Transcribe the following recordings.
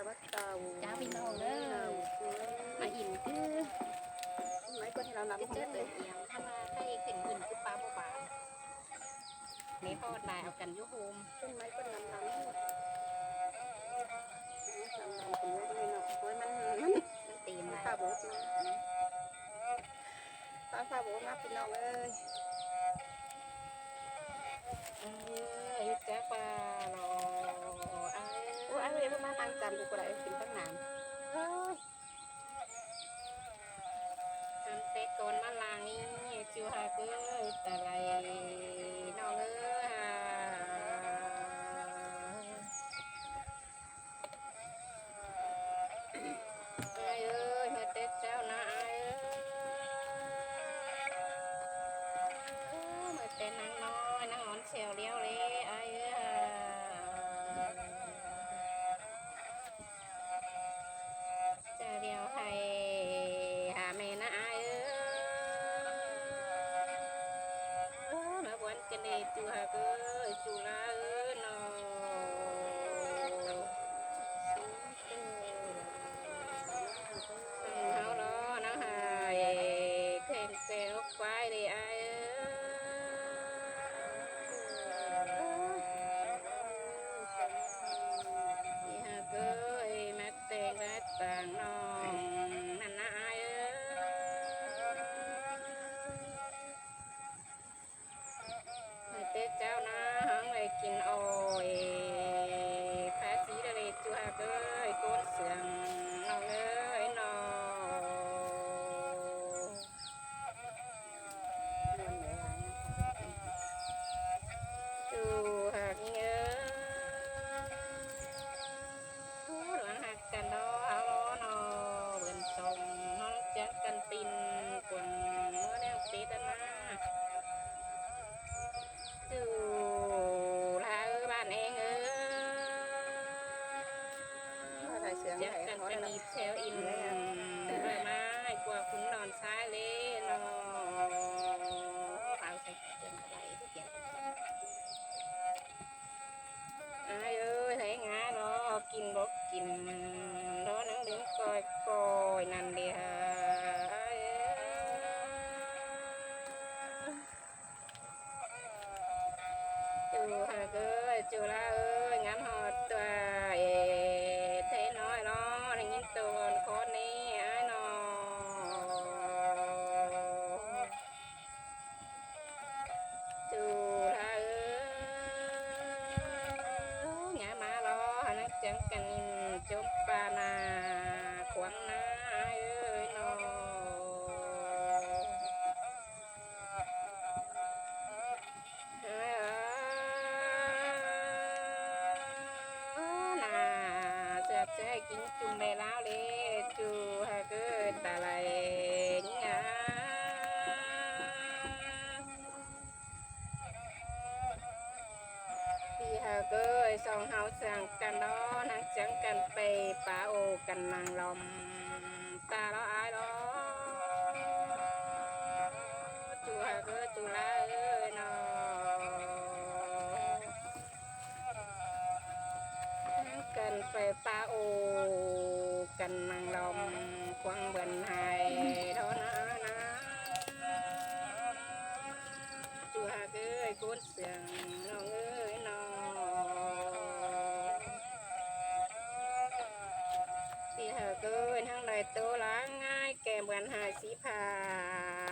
วัดเก่าจ้าพี่น้องเด้อมาอิ่มคือไม่ก็ที่เรานำ เจ้าเลยเอียงถ้ามาให้ขึ้นหินคือปลาบ่บานี่พ่อตายเอากันยุโฮม ต้นไม้ก็นำเป็นเยอะเลยเนาะโอ้ยมันตีน ข้าวโบ๊ทนะข้าวโบ๊ทมาพี่น้องเอ้ยจ้าปลาหล่อโอ้ยเอ้ยพวกมาทางจำดูก็ได้กินตั้งนานทำเตะกอนมาลางนี่จิวหาเกยแต่ไรน้องเอ้ยเมื่อเตะเจ้านะเมื่อเตะนางน้อยนางอ่อนเสียวเลี้ยวเลยจะเลี้ยวให้หาแม่นะมาวันกันเนจูหาเกยจูลาเนาะเฮาล้อนะหายเข่งเซลควายเลยที่หาเกยมาเตงมาต่างน้องนั่นนะเต้เจ้านะหังเลยกินโอยภาษีทะเลจัวเกยโกนเสียงน้องเอ้ยน้องจูหักเงื้อหลังหักกันดอเอาล้อนอเบิ่นส่งน้องจักกันตินกวนเมื่อแนวตีตนาจูลาบ้านเองจักกันจะมีเซลอินเลยไม้กว่าคุณนอนซ้ายเลยนอเอาใส่เกินไปทุกอย่างเอ้ยให้งารอกินบอกกินรอนั่งดึงกอยนั่นเดียวจูฮะเกยจูลางามหอดตัวเทน้อยล้อในยินตัวคนนี้นอจูลางามมาล้อนักจังกันจมปานาขวางนานอจะกินจุ่มไปแล้วเลยจูฮะก็ตะไลงาพี่ฮะก็สองเฮาสั่งกันล้อนังจังกันไปป่าโอกันนางลมตาล้ออายล้อจูฮะก็จูลาเนาะกันไปป่าโอกันนางลมควงเบิ่นหายเท่านั้นนะจูหาเอ้ยกูเสียงน้องเอ้ยน้องที่หาเอ้ยทั้งใดตัวล้างง่ายแก่เบิ่นหายสีผ้า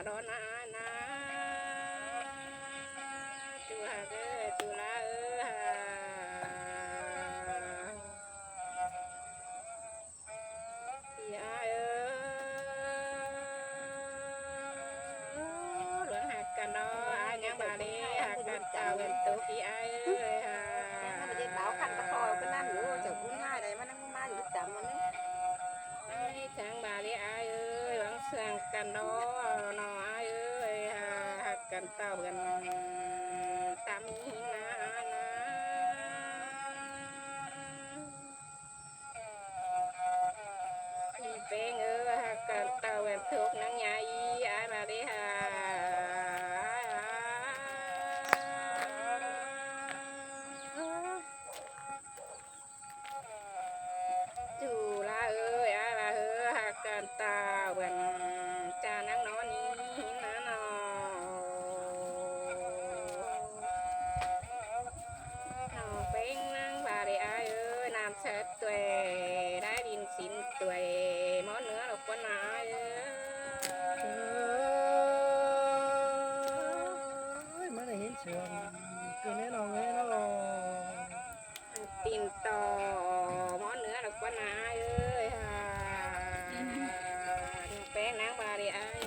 เท่านั้นนะจูหาเอ้ยจูลากันเนาะยังมาเลยหักกันเจ้าเป็นตัวพี่ไอ้มันจะเบาขันตะคอยก็นั่นอยู่จะคุ้นง่ายเลยมันนั่งมาอยู่จำมันนี่ไอ้ช่างบาเลยไอ้หลังเสียงกันเนาะเนาะไอ้หักกันเต้ากันตามนี้นะพี่เป็นหักกันเต้าเป็นทุกนังยาอีไอ้มาเลย กินแน่นอนเลยเนาะ ตีนต่อหมอเนื้อแล้วก็นาเอ้ยฮะแป้งนางบาดีอ้าย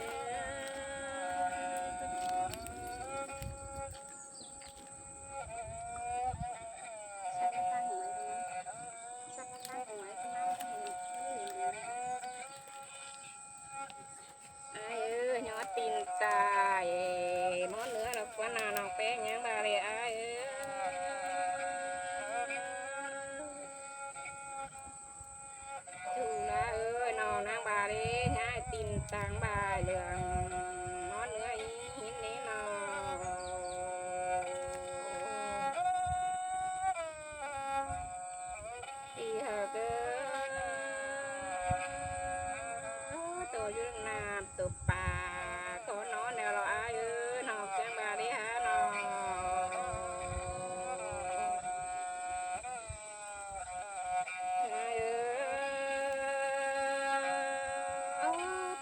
ยอดตีนตายหมอเนื้อแล้วก็นาน้องแป้งนางบาดีอ้ายจูลาเอ้ยน้องนางบาดีง่ายตีนต่างบายเหลืองหมอเนื้ออีหินนี้น้องตีหาเกิตัวยืนน้ำตัวปลาตัวนอนแนวเราอ้ายเอ้ยน้องแจ้งบาดีฮะน้อง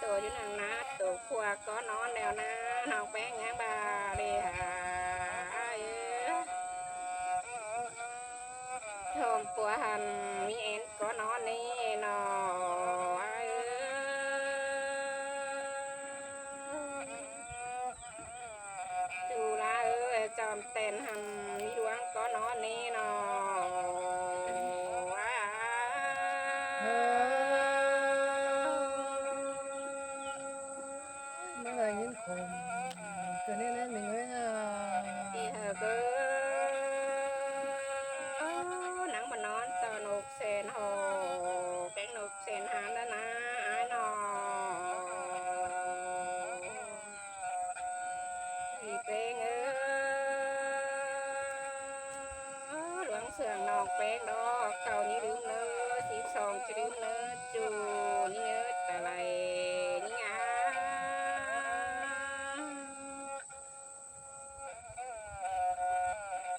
ตัวอยู่นางนาตัวขวาก็นอนแล้วนะน้องแป้งยังบาดีหาชมปัวหันมีเอ็นก็นอนนี่นอจูลาเอ้ยจอมเต้นหันมีดวงก็นอนนี่นอเมื่อไหร่ยินคมเกิดแน่ๆหนึ่งเลยฮะ ที่เธอเกินนังมานอนตอนกเซนโฮแกงนกเซนหานแล้วนะอ้ายนออีเป้งหลวงเสืองนอกแป้งดอกเก่านี้ลืมเนื้อ12จะลืมเนื้อจูนี่เนื้อแต่ไรนี่งา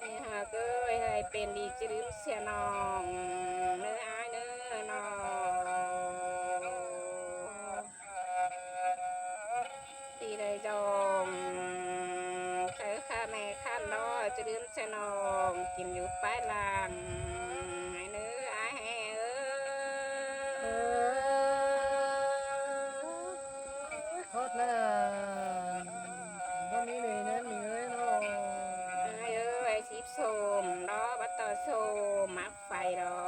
นี่หากให้เป็นดีจะลืมเสียน้องเนื้ออ้ายเนื้อน้องตีได้จงเธอข้าแม่ข้านน้อยจะลืมเสียน้องกินอยู่ปลายลางให้เนื้ออ้ายแห่โคตรน่าวันนี้เลยนะหนึ่งเลยเนาะ สิบโสมดอกบัตเตอร์โสมมักไฟดอ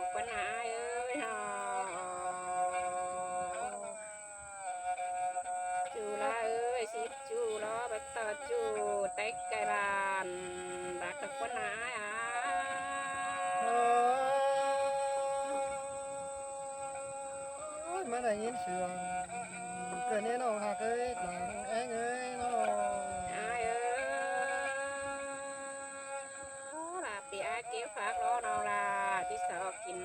กปัญหาเอ้ยนอจูลาเอ้ยสิบจูดอกบัตเตอร์จูเต็กไก่บานรักกับปัญหาเมื่อไหร่ยินเสียงเกิดแน่นอนหากเอ้ยหลังแอ้งเอ้ยเนาะ ปีไอเก็บฝากรอนอลาที่สอกิน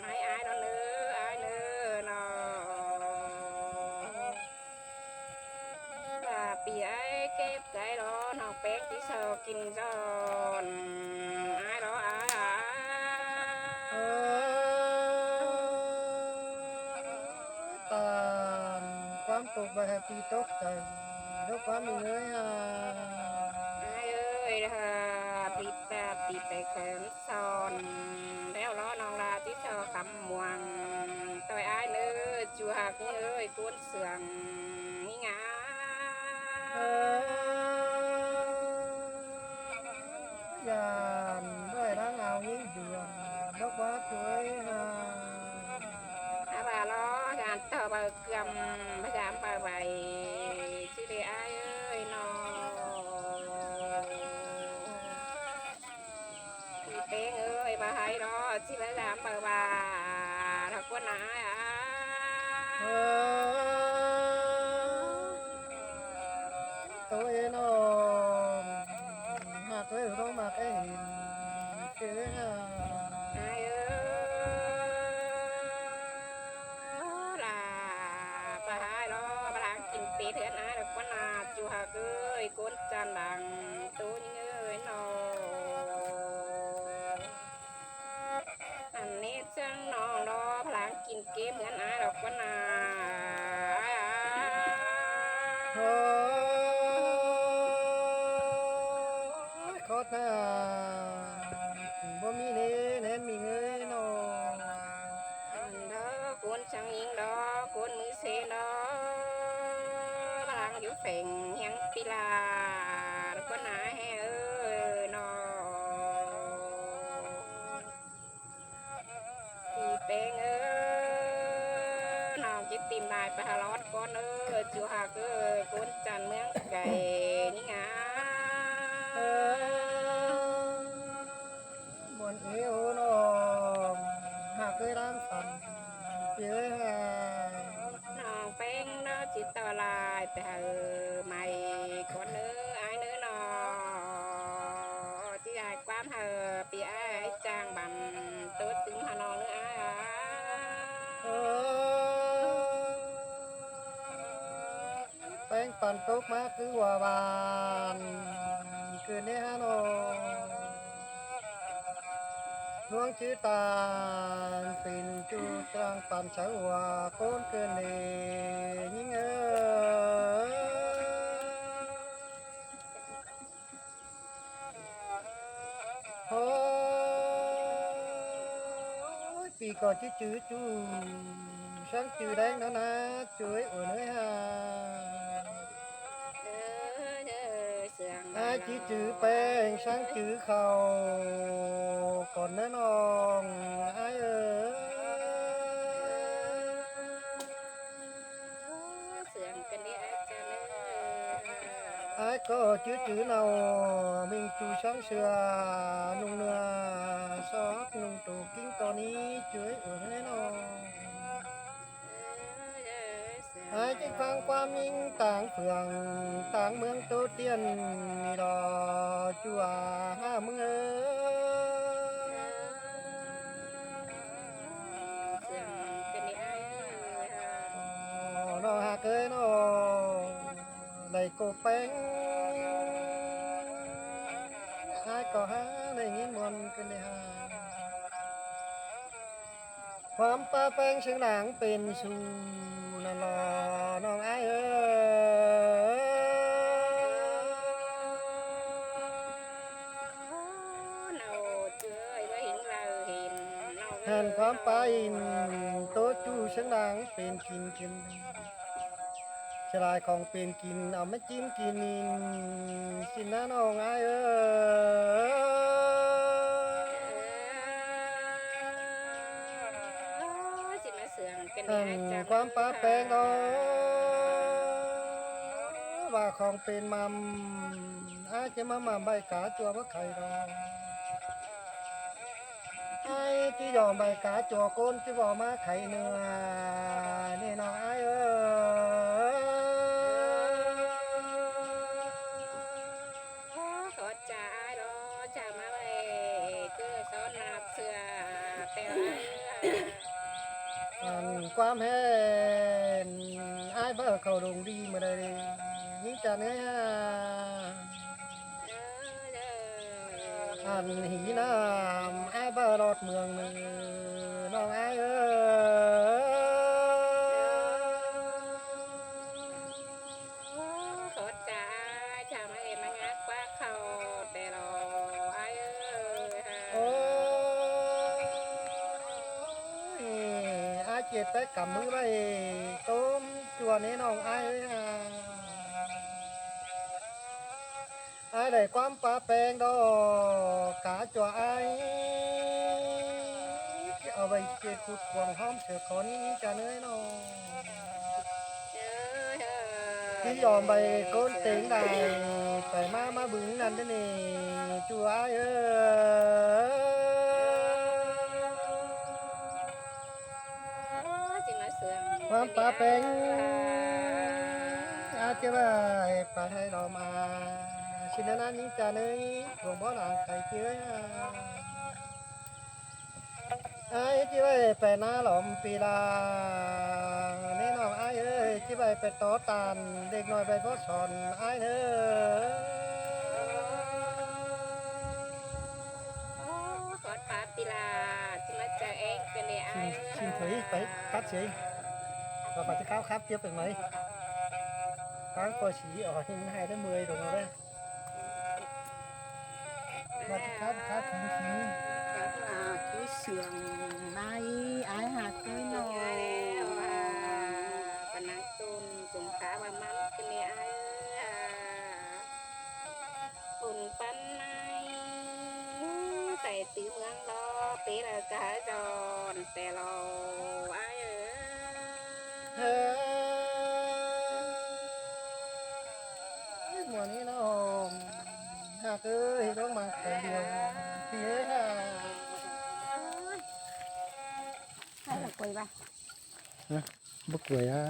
ให้ไอ้นอนเนื้อไอ้เนื้อนอปีไอเก็บไก่รอนอกเป็กที่สอกินจอนไอ้รอไอ้ตามความตกใบให้ปีตกใจแล้วความมีเงยอ่ะ ไอ้เอ้ยนะคะปีตาปีไปแขนซอนแล้วรอนองลาที่สอคำม่วงต่อยไอ้เนื้อจูหักเอ้ยก้นเสืองนี่งา ยามด้วยร่างเอายิ่งเดือนดอกว่าช่วยหา bà lo gàn tờ bà cầm bà giảm bà bày chứ để ai ơi nó thì bé ơi bà hay đó chứ bà giảm bà thật quá nãy à tôi nó hạt với không mà cái hình cái ai ơi là bà hai đó bà đang kinh tế thế này được quá nà chú hà ơi con chan bằng tôi ơi nó anh nét chẳng nó đó bà đang kinh tế thế này được quá nàโคตร นะบ่มีเนแน่นมีเงยนอ đó cuốn sang yên đó cuốn mũi xe đó lang vũ phèn nhắn pi là có nãy he ơi nó thì bèn ơi nào chỉ tìm lại bà lót con ơi chú hà cứ cuốn tràn miếng gầy như ngã buồn yêu nó hạ cái đám phần phía nó bèn nó chỉ tao lại bà mày con nữa ai nữa nó chỉ ai quám hờ bị ai trang bằng tốt tính hà nó nữa aiแป้ง ปั่น ตก มา คือ ว่า บาน คืนนี้ ฮะ โน น้วง ชื่อ ตาล เป็น จู ตรัง ปั่น เฉา ว่า โคนเกิน นี่ ยิ่ง โอ้ย ปี ก่อน ชื่อ จู sáng chiều đang nó na chuối ở nơi hà ai chỉ chữ bèn sáng chữ khâu còn nó non ai ơi ai có chữ nào mình chú sáng xưa nung nưa xót nung tủ kính con ý chuối ở nơi non ai chỉฟัง ความ ยิ่ง ต่าง เฟื่อง ต่าง เมือง โต เตียน นี่ ดอ จั่ว ห้า มึง เอ้ยน้อ หา เกย น้อ ได้ โก แป้ง ai ก็ หา ได้ ยิน มนต์ กัน ได้ หา ความ ป้า แป้ง เสียง หลัง เป็น สู่ นั่นล่ะน้องไอ้เอ้ยหันความไปโตจูเสียงดังเป็นกินกินฉลายของเป็นกินเอามาจิ้มกินนินสินะน้องไอ้เอ้ยความป้าแปลงดอว่าของเป็นมัมอาจจะมาใบกาจัวว่าไข่ดอไอ้ที่ยอมใบกาจัวก้นที่บอกมาไข่เนื้อนี่น้องไอ้เอ้ยขอจ่าไอ้ดอจ่ามาไว้ก็ซ้อนนับเสือแต่ความแห้งไอ้เบ้อเขาดงดีมาเลยยิ่งจะเนื้ออันหีน้ำไอ้เบ้อรอดเมืองมือน้องไอ้เอ้ขอจ่าจ่ามาเอ็มงักว่าเขาแต่รอไอ้โอ้เจ็ดไปกับมือไปต้มจัวนี้น้องไอ้ไอ้ได้ความปลาแปงดอกกาจัวไอ้เอาไปเจ็ดขุดควงหอมเสือขอนี้จะเนื้อน้องที่ยอมไปก้นเต็งได้ไปมาบึงนั่นนี่จัวไอ้ความปลาเป็นอาจจะไปไปให้เรามาชินนั้นนี้จะเนยหลวงพ่อหลังไข่เชื้อไอ้ที่ไปหน้าหลอมปีลานี่น้องไอ้เอ้ยที่ไปต่อตันเด็กน้อยไปพ่อสอนไอ้เอ้ยขอปาปีลาที่มาเจอเองกันเนี่ยไอ้ชินถุยไปตัดสิเราไปที่เขาครับเจี๊ยบเป็นไหมครั้งก็สีอ๋อยังให้ได้10 rồi đấy วัสดีครับครับคุณสิงห์ ก็คือเสื่องในอายหักเกินหน่อ ไอ้ ย แล้วปนังตุนสงขาว่ามันเป็นไอ้ปุ่นปันในแต่ตีเมืองรอเปรกาจรแต่รอไอ้เฮ้ยหมวนี้น้องหากเอ้ยต้องมาแต่เดียวพี่เอ้ย ให้เราคุยป่ะ บ่กล้วยอ่ะ